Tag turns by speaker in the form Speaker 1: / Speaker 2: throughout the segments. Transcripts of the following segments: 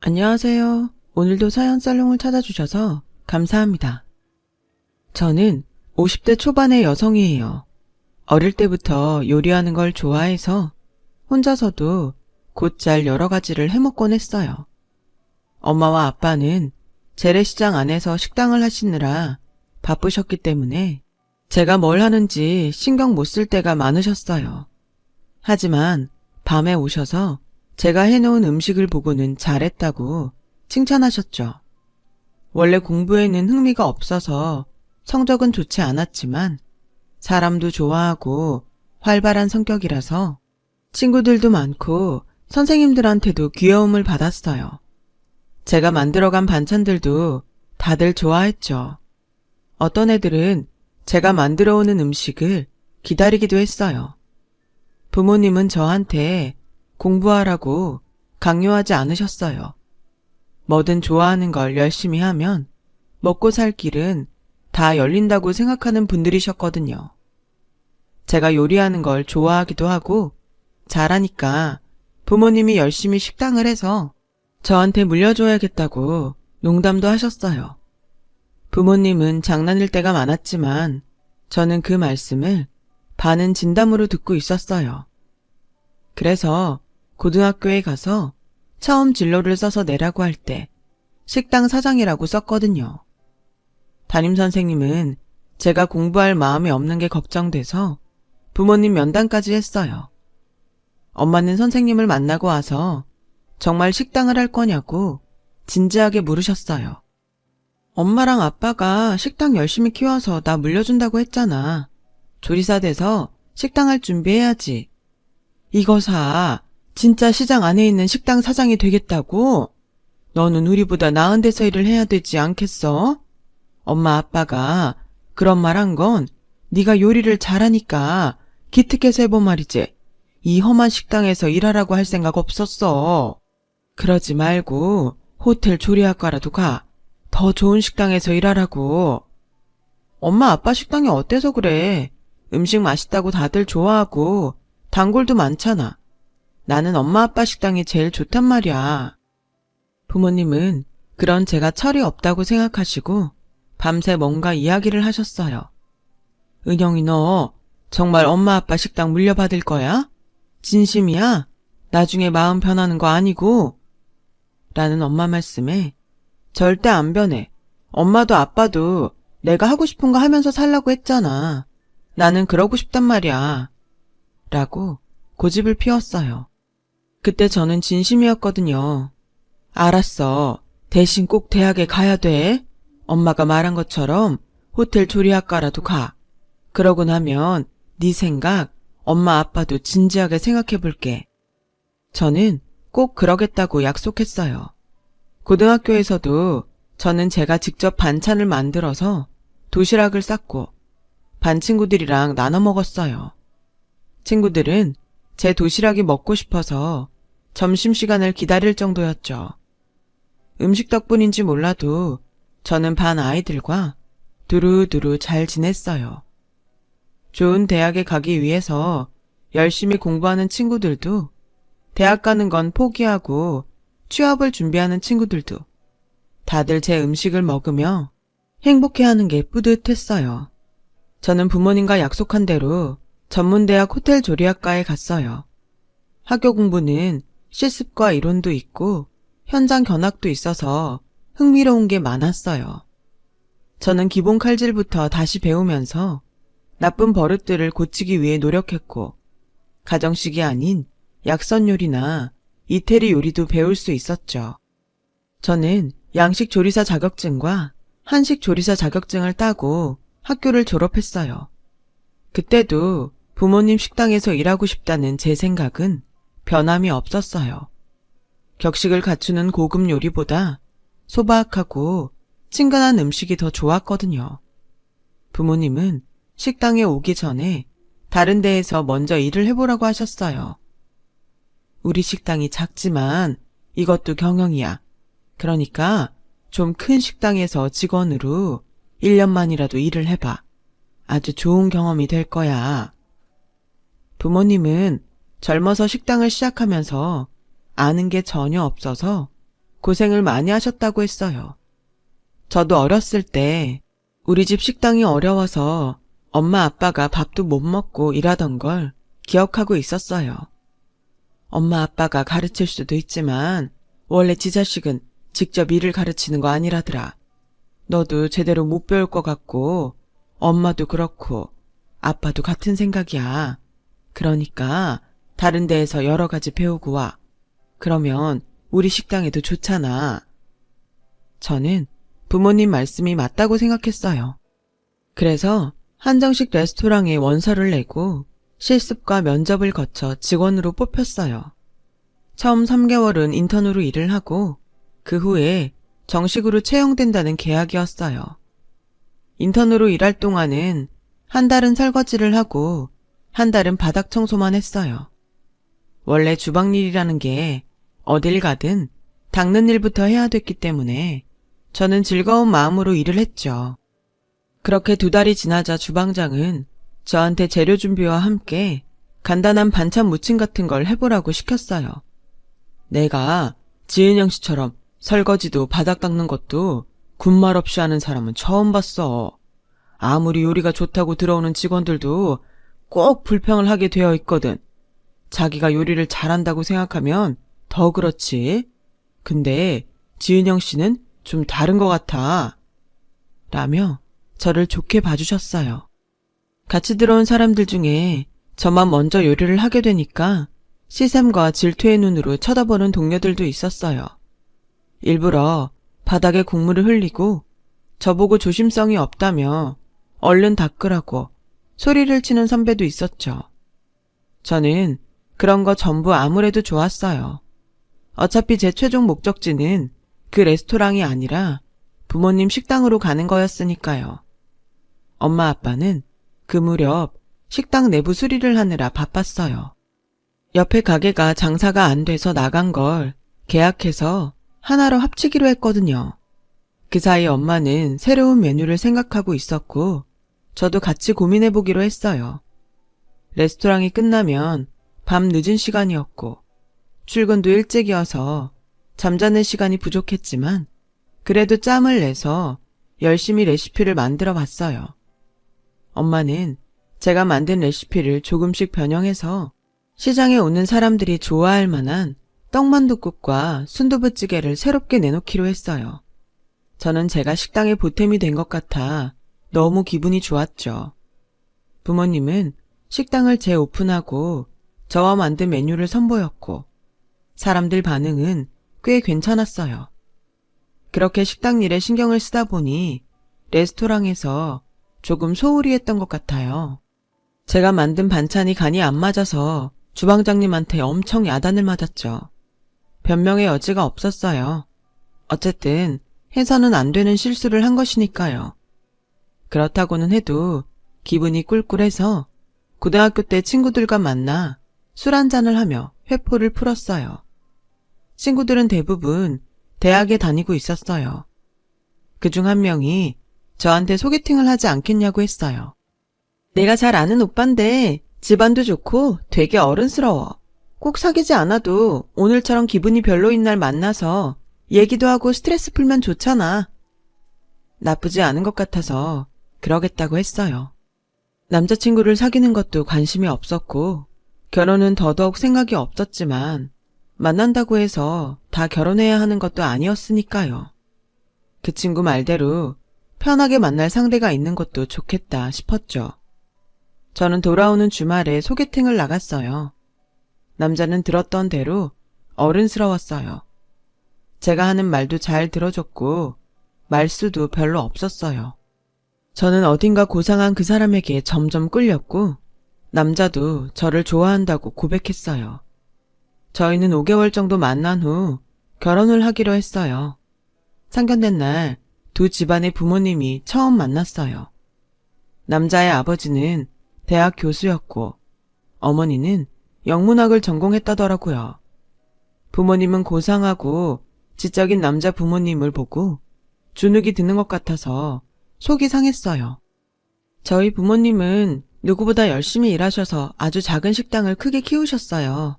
Speaker 1: 안녕하세요. 오늘도 사연 살롱을 찾아주셔서 감사합니다. 저는 50대 초반의 여성이에요. 어릴 때부터 요리하는 걸 좋아해서 혼자서도 곧잘 여러 가지를 해먹곤 했어요. 엄마와 아빠는 재래시장 안에서 식당을 하시느라 바쁘셨기 때문에 제가 뭘 하는지 신경 못 쓸 때가 많으셨어요. 하지만 밤에 오셔서 제가 해놓은 음식을 보고는 잘했다고 칭찬하셨죠. 원래 공부에는 흥미가 없어서 성적은 좋지 않았지만 사람도 좋아하고 활발한 성격이라서 친구들도 많고 선생님들한테도 귀여움을 받았어요. 제가 만들어간 반찬들도 다들 좋아했죠. 어떤 애들은 제가 만들어 오는 음식을 기다리기도 했어요. 부모님은 저한테 공부하라고 강요하지 않으셨어요. 뭐든 좋아하는 걸 열심히 하면 먹고 살 길은 다 열린다고 생각하는 분들이셨거든요. 제가 요리하는 걸 좋아하기도 하고 잘하니까 부모님이 열심히 식당을 해서 저한테 물려줘야겠다고 농담도 하셨어요. 부모님은 장난일 때가 많았지만 저는 그 말씀을 반은 진담으로 듣고 있었어요. 그래서 고등학교에 가서 처음 진로를 써서 내라고 할 때 식당 사장이라고 썼거든요. 담임선생님은 제가 공부할 마음이 없는 게 걱정돼서 부모님 면담까지 했어요. 엄마는 선생님을 만나고 와서 정말 식당을 할 거냐고 진지하게 물으셨어요. 엄마랑 아빠가 식당 열심히 키워서 나 물려준다고 했잖아. 조리사 돼서 식당 할 준비해야지. 이거 사. 진짜 시장 안에 있는 식당 사장이 되겠다고? 너는 우리보다 나은 데서 일을 해야 되지 않겠어? 엄마 아빠가 그런 말 한 건 네가 요리를 잘하니까 기특해서 해본 말이지. 이 험한 식당에서 일하라고 할 생각 없었어. 그러지 말고 호텔 조리학과라도 가. 더 좋은 식당에서 일하라고. 엄마 아빠 식당이 어때서 그래? 음식 맛있다고 다들 좋아하고 단골도 많잖아. 나는 엄마 아빠 식당이 제일 좋단 말이야. 부모님은 그런 제가 철이 없다고 생각하시고 밤새 뭔가 이야기를 하셨어요. 은영이 너 정말 엄마 아빠 식당 물려받을 거야? 진심이야? 나중에 마음 변하는 거 아니고? 라는 엄마 말씀에 절대 안 변해. 엄마도 아빠도 내가 하고 싶은 거 하면서 살라고 했잖아. 나는 그러고 싶단 말이야. 라고 고집을 피웠어요. 그때 저는 진심이었거든요. 알았어. 대신 꼭 대학에 가야 돼. 엄마가 말한 것처럼 호텔 조리학과라도 가. 그러고 나면 네 생각 엄마 아빠도 진지하게 생각해 볼게. 저는 꼭 그러겠다고 약속했어요. 고등학교에서도 저는 제가 직접 반찬을 만들어서 도시락을 쌌고 반 친구들이랑 나눠 먹었어요. 친구들은 제 도시락이 먹고 싶어서 점심시간을 기다릴 정도였죠. 음식 덕분인지 몰라도 저는 반 아이들과 두루두루 잘 지냈어요. 좋은 대학에 가기 위해서 열심히 공부하는 친구들도 대학 가는 건 포기하고 취업을 준비하는 친구들도 다들 제 음식을 먹으며 행복해하는 게 뿌듯했어요. 저는 부모님과 약속한 대로 전문대학 호텔 조리학과에 갔어요. 학교 공부는 실습과 이론도 있고 현장 견학도 있어서 흥미로운 게 많았어요. 저는 기본 칼질부터 다시 배우면서 나쁜 버릇들을 고치기 위해 노력했고 가정식이 아닌 약선 요리나 이태리 요리도 배울 수 있었죠. 저는 양식 조리사 자격증과 한식 조리사 자격증을 따고 학교를 졸업했어요. 그때도 부모님 식당에서 일하고 싶다는 제 생각은 변함이 없었어요. 격식을 갖추는 고급 요리보다 소박하고 친근한 음식이 더 좋았거든요. 부모님은 식당에 오기 전에 다른 데에서 먼저 일을 해보라고 하셨어요. 우리 식당이 작지만 이것도 경영이야. 그러니까 좀 큰 식당에서 직원으로 1년만이라도 일을 해봐. 아주 좋은 경험이 될 거야. 부모님은 젊어서 식당을 시작하면서 아는 게 전혀 없어서 고생을 많이 하셨다고 했어요. 저도 어렸을 때 우리 집 식당이 어려워서 엄마 아빠가 밥도 못 먹고 일하던 걸 기억하고 있었어요. 엄마 아빠가 가르칠 수도 있지만 원래 지 자식은 직접 일을 가르치는 거 아니라더라. 너도 제대로 못 배울 것 같고 엄마도 그렇고 아빠도 같은 생각이야. 그러니까 다른 데에서 여러 가지 배우고 와. 그러면 우리 식당에도 좋잖아. 저는 부모님 말씀이 맞다고 생각했어요. 그래서 한정식 레스토랑에 원서를 내고 실습과 면접을 거쳐 직원으로 뽑혔어요. 처음 3개월은 인턴으로 일을 하고 그 후에 정식으로 채용된다는 계약이었어요. 인턴으로 일할 동안은 한 달은 설거지를 하고 한 달은 바닥 청소만 했어요. 원래 주방일이라는 게 어딜 가든 닦는 일부터 해야 됐기 때문에 저는 즐거운 마음으로 일을 했죠. 그렇게 2달이 지나자 주방장은 저한테 재료 준비와 함께 간단한 반찬 무침 같은 걸 해보라고 시켰어요. 내가 지은영 씨처럼 설거지도 바닥 닦는 것도 군말 없이 하는 사람은 처음 봤어. 아무리 요리가 좋다고 들어오는 직원들도 꼭 불평을 하게 되어 있거든. 자기가 요리를 잘한다고 생각하면 더 그렇지. 근데 지은영 씨는 좀 다른 것 같아. 라며 저를 좋게 봐주셨어요. 같이 들어온 사람들 중에 저만 먼저 요리를 하게 되니까 시샘과 질투의 눈으로 쳐다보는 동료들도 있었어요. 일부러 바닥에 국물을 흘리고 저보고 조심성이 없다며 얼른 닦으라고 소리를 치는 선배도 있었죠. 저는 그런 거 전부 아무래도 좋았어요. 어차피 제 최종 목적지는 그 레스토랑이 아니라 부모님 식당으로 가는 거였으니까요. 엄마 아빠는 그 무렵 식당 내부 수리를 하느라 바빴어요. 옆에 가게가 장사가 안 돼서 나간 걸 계약해서 하나로 합치기로 했거든요. 그 사이 엄마는 새로운 메뉴를 생각하고 있었고 저도 같이 고민해보기로 했어요. 레스토랑이 끝나면 밤 늦은 시간이었고 출근도 일찍이어서 잠자는 시간이 부족했지만 그래도 짬을 내서 열심히 레시피를 만들어 봤어요. 엄마는 제가 만든 레시피를 조금씩 변형해서 시장에 오는 사람들이 좋아할 만한 떡만둣국과 순두부찌개를 새롭게 내놓기로 했어요. 저는 제가 식당에 보탬이 된 것 같아 너무 기분이 좋았죠. 부모님은 식당을 재오픈하고 저와 만든 메뉴를 선보였고 사람들 반응은 꽤 괜찮았어요. 그렇게 식당 일에 신경을 쓰다 보니 레스토랑에서 조금 소홀히 했던 것 같아요. 제가 만든 반찬이 간이 안 맞아서 주방장님한테 엄청 야단을 맞았죠. 변명의 여지가 없었어요. 어쨌든 해서는 안 되는 실수를 한 것이니까요. 그렇다고는 해도 기분이 꿀꿀해서 고등학교 때 친구들과 만나 술 한잔을 하며 회포를 풀었어요. 친구들은 대부분 대학에 다니고 있었어요. 그중 한 명이 저한테 소개팅을 하지 않겠냐고 했어요. 내가 잘 아는 오빠인데 집안도 좋고 되게 어른스러워. 꼭 사귀지 않아도 오늘처럼 기분이 별로인 날 만나서 얘기도 하고 스트레스 풀면 좋잖아. 나쁘지 않은 것 같아서 그러겠다고 했어요. 남자친구를 사귀는 것도 관심이 없었고 결혼은 더더욱 생각이 없었지만 만난다고 해서 다 결혼해야 하는 것도 아니었으니까요. 그 친구 말대로 편하게 만날 상대가 있는 것도 좋겠다 싶었죠. 저는 돌아오는 주말에 소개팅을 나갔어요. 남자는 들었던 대로 어른스러웠어요. 제가 하는 말도 잘 들어줬고 말수도 별로 없었어요. 저는 어딘가 고상한 그 사람에게 점점 끌렸고 남자도 저를 좋아한다고 고백했어요. 저희는 5개월 정도 만난 후 결혼을 하기로 했어요. 상견례 날 두 집안의 부모님이 처음 만났어요. 남자의 아버지는 대학 교수였고 어머니는 영문학을 전공했다더라고요. 부모님은 고상하고 지적인 남자 부모님을 보고 주눅이 드는 것 같아서 속이 상했어요. 저희 부모님은 누구보다 열심히 일하셔서 아주 작은 식당을 크게 키우셨어요.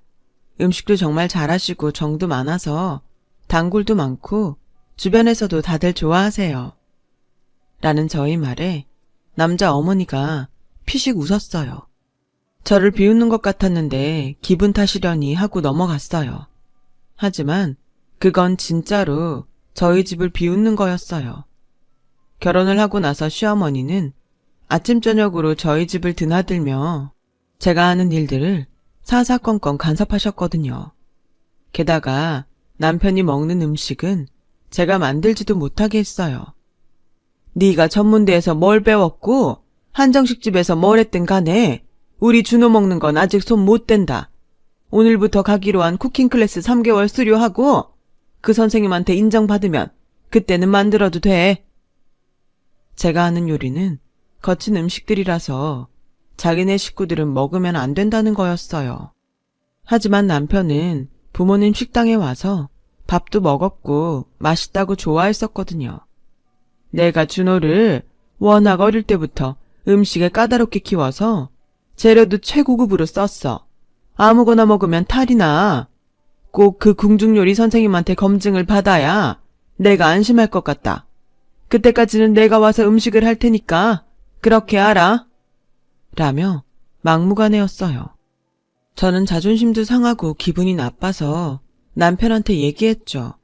Speaker 1: 음식도 정말 잘하시고 정도 많아서 단골도 많고 주변에서도 다들 좋아하세요. 라는 저희 말에 남자 어머니가 피식 웃었어요. 저를 비웃는 것 같았는데 기분 탓이려니 하고 넘어갔어요. 하지만 그건 진짜로 저희 집을 비웃는 거였어요. 결혼을 하고 나서 시어머니는 아침 저녁으로 저희 집을 드나들며 제가 하는 일들을 사사건건 간섭하셨거든요. 게다가 남편이 먹는 음식은 제가 만들지도 못하게 했어요. 네가 전문대에서 뭘 배웠고 한정식집에서 뭘 했든 간에 우리 준호 먹는 건 아직 손 못 댄다. 오늘부터 가기로 한 쿠킹 클래스 3개월 수료하고 그 선생님한테 인정받으면 그때는 만들어도 돼. 제가 하는 요리는 거친 음식들이라서 자기네 식구들은 먹으면 안 된다는 거였어요. 하지만 남편은 부모님 식당에 와서 밥도 먹었고 맛있다고 좋아했었거든요. 내가 준호를 워낙 어릴 때부터 음식에 까다롭게 키워서 재료도 최고급으로 썼어. 아무거나 먹으면 탈이 나. 꼭 그 궁중요리 선생님한테 검증을 받아야 내가 안심할 것 같다. 그때까지는 내가 와서 음식을 할 테니까 그렇게 알아. 라며 막무가내였어요. 저는 자존심도 상하고 기분이 나빠서 남편한테 얘기했죠.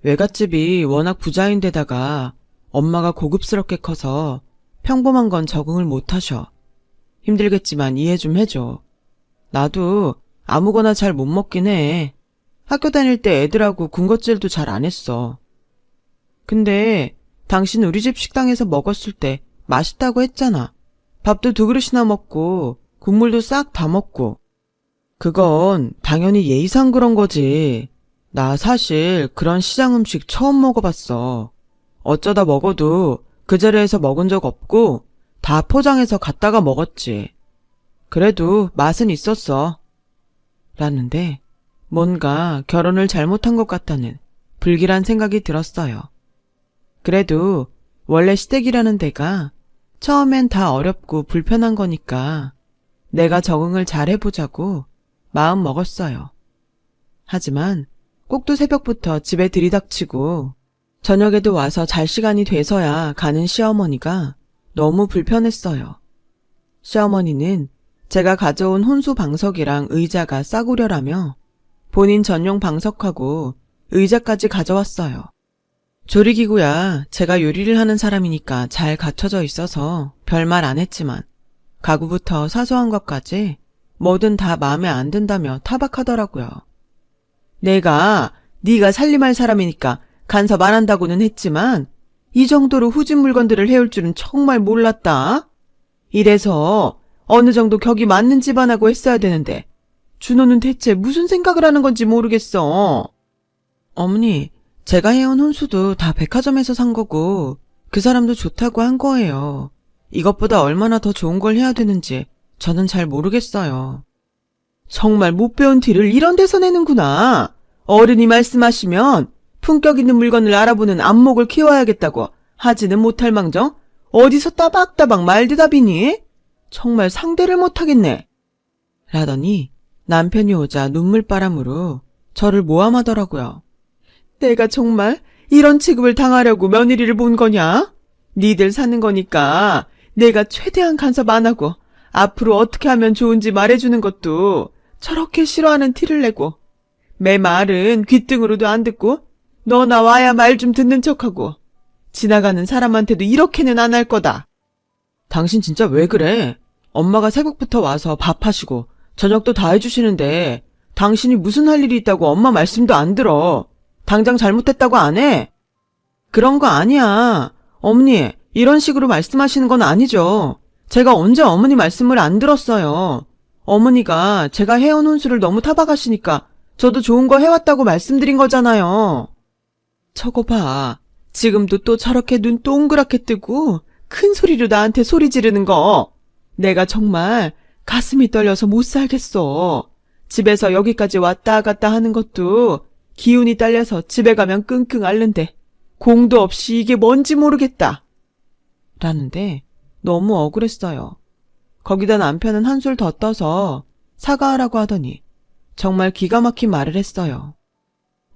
Speaker 1: 외갓집이 워낙 부자인데다가 엄마가 고급스럽게 커서 평범한 건 적응을 못하셔. 힘들겠지만 이해 좀 해줘. 나도 아무거나 잘 못 먹긴 해. 학교 다닐 때 애들하고 군것질도 잘 안 했어. 근데 당신 우리 집 식당에서 먹었을 때 맛있다고 했잖아. 밥도 2그릇이나 먹고 국물도 싹 다 먹고. 그건 당연히 예의상 그런 거지. 나 사실 그런 시장 음식 처음 먹어봤어. 어쩌다 먹어도 그 자리에서 먹은 적 없고 다 포장해서 갖다가 먹었지. 그래도 맛은 있었어. 라는데 뭔가 결혼을 잘못한 것 같다는 불길한 생각이 들었어요. 그래도 원래 시댁이라는 데가 처음엔 다 어렵고 불편한 거니까 내가 적응을 잘 해보자고 마음 먹었어요. 하지만 꼭두 새벽부터 집에 들이닥치고 저녁에도 와서 잘 시간이 돼서야 가는 시어머니가 너무 불편했어요. 시어머니는 제가 가져온 혼수 방석이랑 의자가 싸구려라며 본인 전용 방석하고 의자까지 가져왔어요. 조리기구야 제가 요리를 하는 사람이니까 잘 갖춰져 있어서 별말 안 했지만 가구부터 사소한 것까지 뭐든 다 마음에 안 든다며 타박하더라고요. 내가 네가 살림할 사람이니까 간섭 안 한다고는 했지만 이 정도로 후진 물건들을 해올 줄은 정말 몰랐다. 이래서 어느 정도 격이 맞는 집안하고 했어야 되는데 준호는 대체 무슨 생각을 하는 건지 모르겠어. 어머니, 제가 해온 혼수도 다 백화점에서 산 거고 그 사람도 좋다고 한 거예요. 이것보다 얼마나 더 좋은 걸 해야 되는지 저는 잘 모르겠어요. 정말 못 배운 티를 이런 데서 내는구나. 어른이 말씀하시면 품격 있는 물건을 알아보는 안목을 키워야겠다고 하지는 못할 망정 어디서 따박따박 말대답이니? 정말 상대를 못하겠네. 라더니 남편이 오자 눈물바람으로 저를 모함하더라고요. 내가 정말 이런 취급을 당하려고 며느리를 본 거냐? 니들 사는 거니까 내가 최대한 간섭 안 하고 앞으로 어떻게 하면 좋은지 말해주는 것도 저렇게 싫어하는 티를 내고 내 말은 귓등으로도 안 듣고 너 나와야 말 좀 듣는 척하고 지나가는 사람한테도 이렇게는 안 할 거다. 당신 진짜 왜 그래? 엄마가 새벽부터 와서 밥하시고 저녁도 다 해주시는데 당신이 무슨 할 일이 있다고 엄마 말씀도 안 들어. 당장 잘못했다고 안 해? 그런 거 아니야. 어머니, 이런 식으로 말씀하시는 건 아니죠. 제가 언제 어머니 말씀을 안 들었어요. 어머니가 제가 해온 혼수를 너무 타박하시니까 저도 좋은 거 해왔다고 말씀드린 거잖아요. 저거 봐. 지금도 또 저렇게 눈 동그랗게 뜨고 큰 소리로 나한테 소리 지르는 거. 내가 정말 가슴이 떨려서 못 살겠어. 집에서 여기까지 왔다 갔다 하는 것도 기운이 딸려서 집에 가면 끙끙 앓는데 공도 없이 이게 뭔지 모르겠다. 라는데 너무 억울했어요. 거기다 남편은 한술 더 떠서 사과하라고 하더니 정말 기가 막힌 말을 했어요.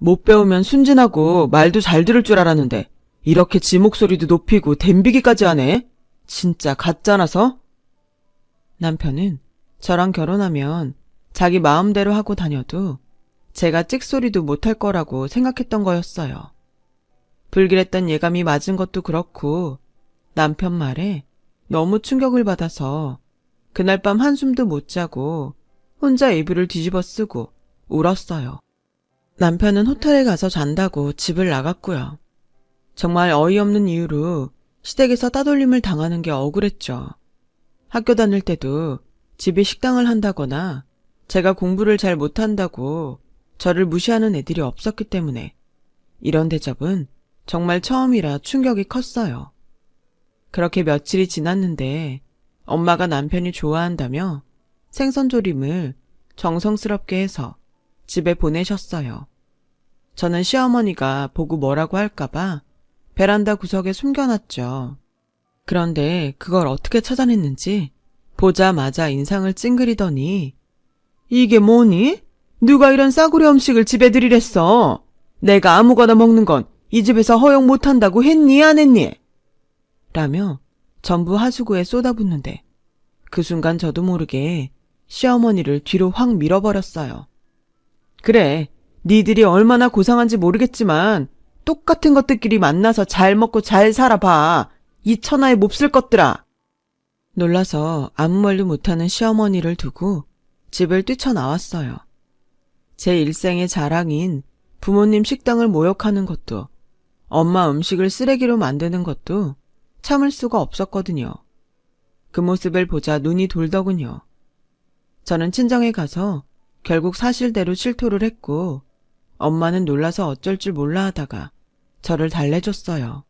Speaker 1: 못 배우면 순진하고 말도 잘 들을 줄 알았는데 이렇게 지 목소리도 높이고 댐비기까지 하네? 진짜 가짜나서? 남편은 저랑 결혼하면 자기 마음대로 하고 다녀도 제가 찍소리도 못할 거라고 생각했던 거였어요. 불길했던 예감이 맞은 것도 그렇고 남편 말에 너무 충격을 받아서 그날 밤 한숨도 못 자고 혼자 이불을 뒤집어 쓰고 울었어요. 남편은 호텔에 가서 잔다고 집을 나갔고요. 정말 어이없는 이유로 시댁에서 따돌림을 당하는 게 억울했죠. 학교 다닐 때도 집에 식당을 한다거나 제가 공부를 잘 못한다고 저를 무시하는 애들이 없었기 때문에 이런 대접은 정말 처음이라 충격이 컸어요. 그렇게 며칠이 지났는데 엄마가 남편이 좋아한다며 생선조림을 정성스럽게 해서 집에 보내셨어요. 저는 시어머니가 보고 뭐라고 할까봐 베란다 구석에 숨겨놨죠. 그런데 그걸 어떻게 찾아냈는지 보자마자 인상을 찡그리더니 이게 뭐니? 누가 이런 싸구려 음식을 집에 들이랬어? 내가 아무거나 먹는 건 이 집에서 허용 못한다고 했니 안 했니? 라며 전부 하수구에 쏟아붓는데 그 순간 저도 모르게 시어머니를 뒤로 확 밀어버렸어요. 그래, 니들이 얼마나 고상한지 모르겠지만 똑같은 것들끼리 만나서 잘 먹고 잘 살아봐. 이 천하의 몹쓸 것들아. 놀라서 아무 말도 못하는 시어머니를 두고 집을 뛰쳐나왔어요. 제 일생의 자랑인 부모님 식당을 모욕하는 것도 엄마 음식을 쓰레기로 만드는 것도 참을 수가 없었거든요. 그 모습을 보자 눈이 돌더군요. 저는 친정에 가서 결국 사실대로 실토를 했고 엄마는 놀라서 어쩔 줄 몰라 하다가 저를 달래줬어요.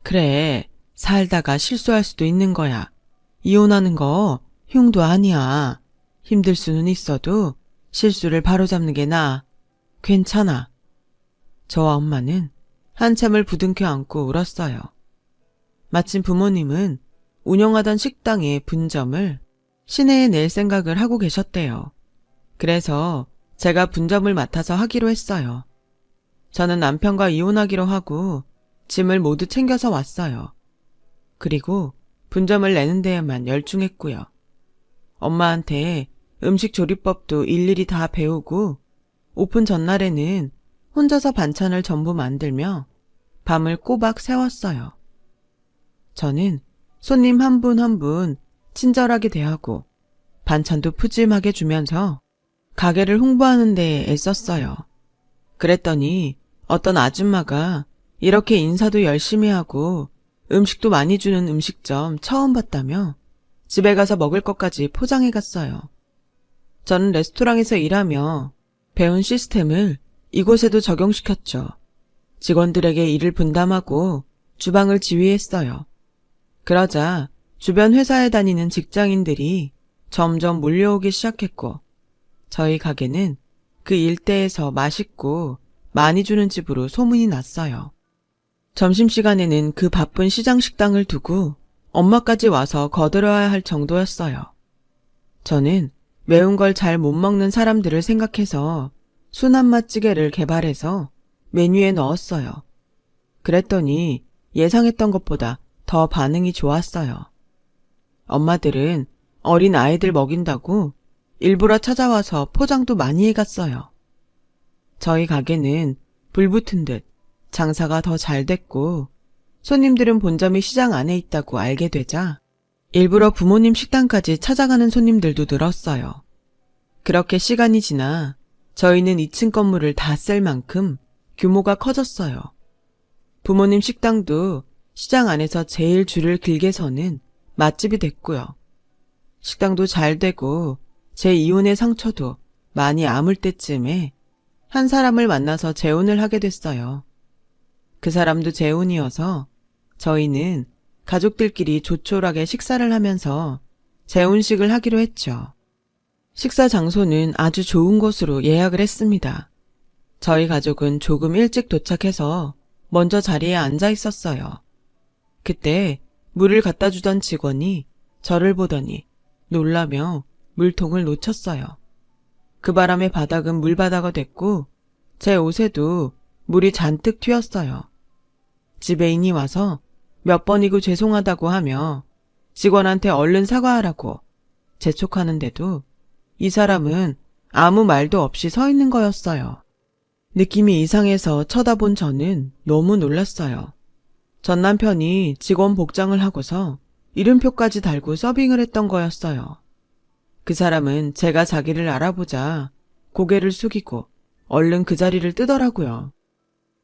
Speaker 1: 그래, 살다가 실수할 수도 있는 거야. 이혼하는 거 흉도 아니야. 힘들 수는 있어도 실수를 바로잡는 게 나아. 괜찮아. 저와 엄마는 한참을 부둥켜 안고 울었어요. 마침 부모님은 운영하던 식당의 분점을 시내에 낼 생각을 하고 계셨대요. 그래서 제가 분점을 맡아서 하기로 했어요. 저는 남편과 이혼하기로 하고 짐을 모두 챙겨서 왔어요. 그리고 분점을 내는 데에만 열중했고요. 엄마한테 음식 조리법도 일일이 다 배우고 오픈 전날에는 혼자서 반찬을 전부 만들며 밤을 꼬박 새웠어요. 저는 손님 한 분 한 분 친절하게 대하고 반찬도 푸짐하게 주면서 가게를 홍보하는 데 애썼어요. 그랬더니 어떤 아줌마가 이렇게 인사도 열심히 하고 음식도 많이 주는 음식점 처음 봤다며 집에 가서 먹을 것까지 포장해 갔어요. 저는 레스토랑에서 일하며 배운 시스템을 이곳에도 적용시켰죠. 직원들에게 일을 분담하고 주방을 지휘했어요. 그러자 주변 회사에 다니는 직장인들이 점점 몰려오기 시작했고 저희 가게는 그 일대에서 맛있고 많이 주는 집으로 소문이 났어요. 점심시간에는 그 바쁜 시장 식당을 두고 엄마까지 와서 거들어야 할 정도였어요. 저는 매운 걸 잘 못 먹는 사람들을 생각해서 순한맛 찌개를 개발해서 메뉴에 넣었어요. 그랬더니 예상했던 것보다 더 반응이 좋았어요. 엄마들은 어린 아이들 먹인다고 일부러 찾아와서 포장도 많이 해갔어요. 저희 가게는 불붙은 듯 장사가 더 잘 됐고 손님들은 본점이 시장 안에 있다고 알게 되자 일부러 부모님 식당까지 찾아가는 손님들도 늘었어요. 그렇게 시간이 지나 저희는 2층 건물을 다 쓸 만큼 규모가 커졌어요. 부모님 식당도 시장 안에서 제일 줄을 길게 서는 맛집이 됐고요. 식당도 잘 되고 제 이혼의 상처도 많이 아물 때쯤에 한 사람을 만나서 재혼을 하게 됐어요. 그 사람도 재혼이어서 저희는 가족들끼리 조촐하게 식사를 하면서 재혼식을 하기로 했죠. 식사 장소는 아주 좋은 곳으로 예약을 했습니다. 저희 가족은 조금 일찍 도착해서 먼저 자리에 앉아 있었어요. 그때 물을 갖다 주던 직원이 저를 보더니 놀라며 물통을 놓쳤어요. 그 바람에 바닥은 물바다가 됐고 제 옷에도 물이 잔뜩 튀었어요. 지배인이 와서 몇 번이고 죄송하다고 하며 직원한테 얼른 사과하라고 재촉하는데도 이 사람은 아무 말도 없이 서 있는 거였어요. 느낌이 이상해서 쳐다본 저는 너무 놀랐어요. 전 남편이 직원 복장을 하고서 이름표까지 달고 서빙을 했던 거였어요. 그 사람은 제가 자기를 알아보자 고개를 숙이고 얼른 그 자리를 뜨더라고요.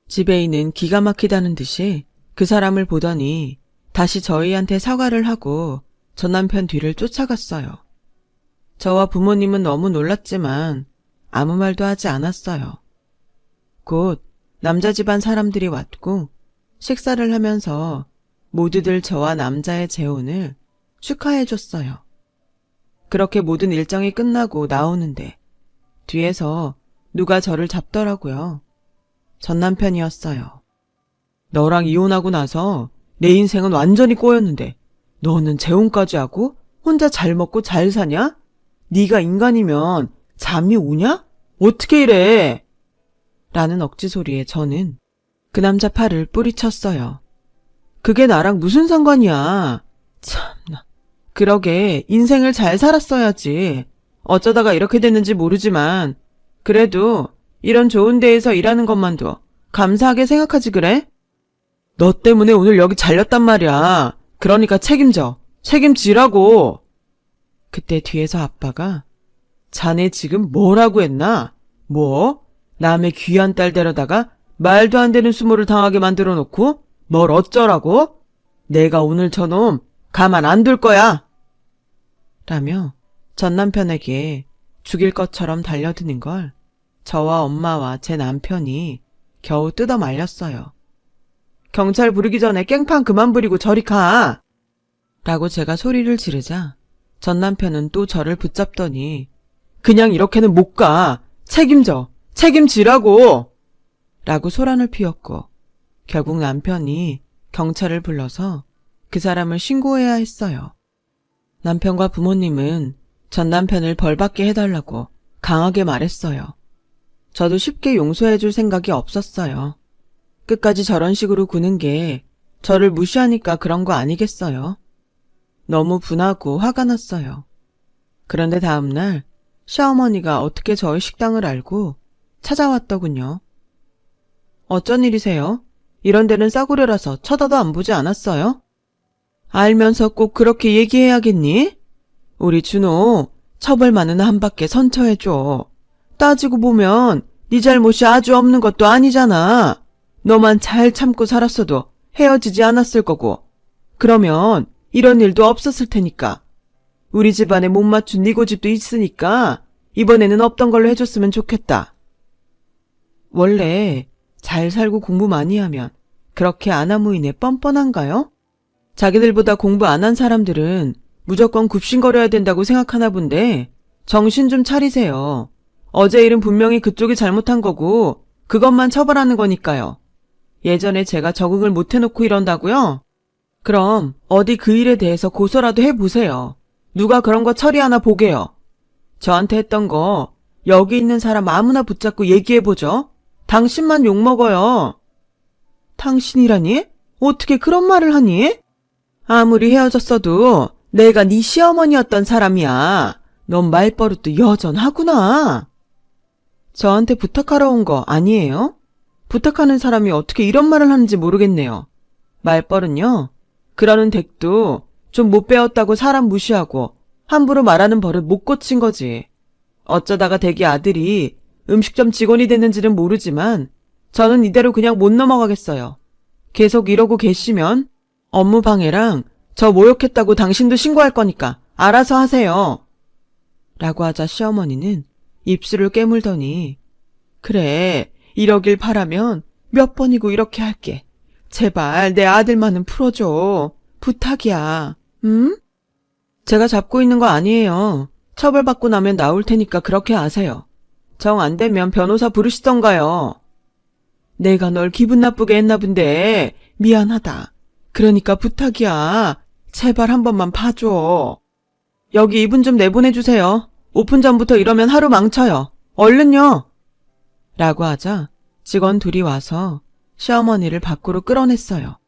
Speaker 1: 지배인은 기가 막히다는 듯이 그 사람을 보더니 다시 저희한테 사과를 하고 전 남편 뒤를 쫓아갔어요. 저와 부모님은 너무 놀랐지만 아무 말도 하지 않았어요. 곧 남자 집안 사람들이 왔고 식사를 하면서 모두들 저와 남자의 재혼을 축하해줬어요. 그렇게 모든 일정이 끝나고 나오는데 뒤에서 누가 저를 잡더라고요. 전 남편이었어요. 너랑 이혼하고 나서 내 인생은 완전히 꼬였는데 너는 재혼까지 하고 혼자 잘 먹고 잘 사냐? 네가 인간이면 잠이 오냐? 어떻게 이래? 라는 억지 소리에 저는 그 남자 팔을 뿌리쳤어요. 그게 나랑 무슨 상관이야. 참나. 그러게 인생을 잘 살았어야지. 어쩌다가 이렇게 됐는지 모르지만 그래도 이런 좋은 데에서 일하는 것만도 감사하게 생각하지 그래? 너 때문에 오늘 여기 잘렸단 말이야. 그러니까 책임져. 책임지라고. 그때 뒤에서 아빠가 자네 지금 뭐라고 했나? 뭐? 남의 귀한 딸 데려다가 말도 안 되는 수모를 당하게 만들어 놓고 뭘 어쩌라고? 내가 오늘 저놈 가만 안 둘 거야. 라며 전 남편에게 죽일 것처럼 달려드는 걸 저와 엄마와 제 남편이 겨우 뜯어 말렸어요. 경찰 부르기 전에 깽판 그만 부리고 저리 가! 라고 제가 소리를 지르자 전 남편은 또 저를 붙잡더니 그냥 이렇게는 못 가! 책임져! 책임지라고! 라고 소란을 피웠고 결국 남편이 경찰을 불러서 그 사람을 신고해야 했어요. 남편과 부모님은 전 남편을 벌받게 해달라고 강하게 말했어요. 저도 쉽게 용서해줄 생각이 없었어요. 끝까지 저런 식으로 구는 게 저를 무시하니까 그런 거 아니겠어요? 너무 분하고 화가 났어요. 그런데 다음날 시어머니가 어떻게 저의 식당을 알고 찾아왔더군요. 어쩐 일이세요? 이런 데는 싸구려라서 쳐다도 안 보지 않았어요? 알면서 꼭 그렇게 얘기해야겠니? 우리 준호 처벌 많은 한 밖에 선처해줘. 따지고 보면 네 잘못이 아주 없는 것도 아니잖아. 너만 잘 참고 살았어도 헤어지지 않았을 거고 그러면 이런 일도 없었을 테니까. 우리 집안에 못 맞춘 네 고집도 있으니까 이번에는 없던 걸로 해줬으면 좋겠다. 원래 잘 살고 공부 많이 하면 그렇게 아나무인에 뻔뻔한가요? 자기들보다 공부 안 한 사람들은 무조건 굽신거려야 된다고 생각하나 본데 정신 좀 차리세요. 어제 일은 분명히 그쪽이 잘못한 거고 그것만 처벌하는 거니까요. 예전에 제가 적응을 못 해놓고 이런다고요? 그럼 어디 그 일에 대해서 고소라도 해보세요. 누가 그런 거 처리하나 보게요. 저한테 했던 거 여기 있는 사람 아무나 붙잡고 얘기해보죠. 당신만 욕먹어요. 당신이라니? 어떻게 그런 말을 하니? 아무리 헤어졌어도 내가 네 시어머니였던 사람이야. 넌 말버릇도 여전하구나. 저한테 부탁하러 온 거 아니에요? 부탁하는 사람이 어떻게 이런 말을 하는지 모르겠네요. 말버릇요? 그러는 댁도 좀 못 배웠다고 사람 무시하고 함부로 말하는 버릇 못 고친 거지. 어쩌다가 댁이 아들이 음식점 직원이 됐는지는 모르지만 저는 이대로 그냥 못 넘어가겠어요. 계속 이러고 계시면 업무 방해랑 저 모욕했다고 당신도 신고할 거니까 알아서 하세요. 라고 하자 시어머니는 입술을 깨물더니 그래 이러길 바라면 몇 번이고 이렇게 할게. 제발 내 아들만은 풀어줘. 부탁이야. 응? 제가 잡고 있는 거 아니에요. 처벌받고 나면 나올 테니까 그렇게 아세요. 정 안 되면 변호사 부르시던가요. 내가 널 기분 나쁘게 했나 본데 미안하다. 그러니까 부탁이야. 제발 한 번만 봐줘. 여기 이분 좀 내보내주세요. 오픈 전부터 이러면 하루 망쳐요. 얼른요. 라고 하자 직원 둘이 와서 시어머니를 밖으로 끌어냈어요.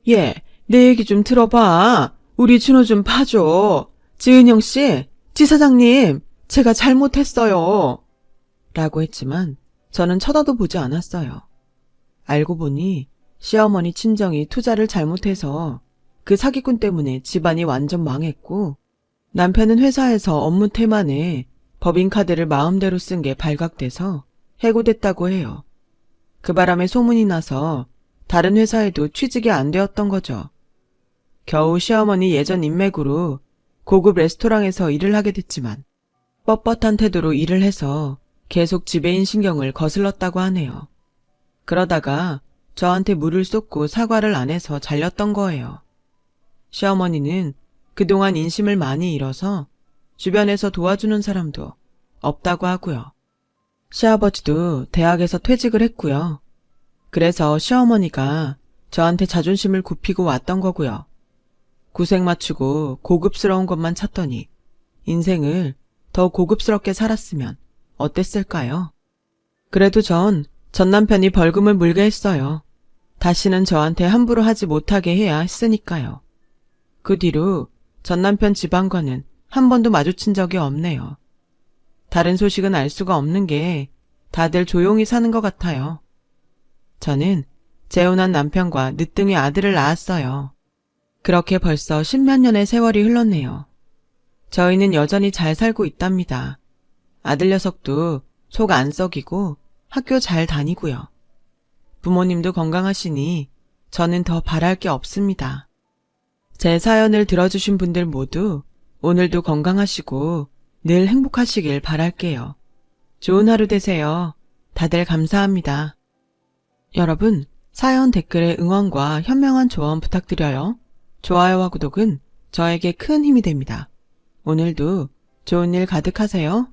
Speaker 1: 얘, 내 얘기 좀 들어봐. 우리 준호 좀 봐줘. 지은영 씨, 지사장님, 제가 잘못했어요. 라고 했지만 저는 쳐다도 보지 않았어요. 알고 보니 시어머니 친정이 투자를 잘못해서 그 사기꾼 때문에 집안이 완전 망했고 남편은 회사에서 업무 태만에 법인카드를 마음대로 쓴 게 발각돼서 해고됐다고 해요. 그 바람에 소문이 나서 다른 회사에도 취직이 안 되었던 거죠. 겨우 시어머니 예전 인맥으로 고급 레스토랑에서 일을 하게 됐지만 뻣뻣한 태도로 일을 해서 계속 지배인 신경을 거슬렀다고 하네요. 그러다가 저한테 물을 쏟고 사과를 안 해서 잘렸던 거예요. 시어머니는 그동안 인심을 많이 잃어서 주변에서 도와주는 사람도 없다고 하고요. 시아버지도 대학에서 퇴직을 했고요. 그래서 시어머니가 저한테 자존심을 굽히고 왔던 거고요. 구색 맞추고 고급스러운 것만 찾더니 인생을 더 고급스럽게 살았으면 어땠을까요? 그래도 전 남편이 벌금을 물게 했어요. 다시는 저한테 함부로 하지 못하게 해야 했으니까요. 그 뒤로 전 남편 집안과는 한 번도 마주친 적이 없네요. 다른 소식은 알 수가 없는 게 다들 조용히 사는 것 같아요. 저는 재혼한 남편과 늦둥이 아들을 낳았어요. 그렇게 벌써 10몇 년의 세월이 흘렀네요. 저희는 여전히 잘 살고 있답니다. 아들 녀석도 속 안 썩이고 학교 잘 다니고요. 부모님도 건강하시니 저는 더 바랄 게 없습니다. 제 사연을 들어주신 분들 모두 오늘도 건강하시고 늘 행복하시길 바랄게요. 좋은 하루 되세요. 다들 감사합니다. 여러분, 사연 댓글에 응원과 현명한 조언 부탁드려요. 좋아요와 구독은 저에게 큰 힘이 됩니다. 오늘도 좋은 일 가득하세요.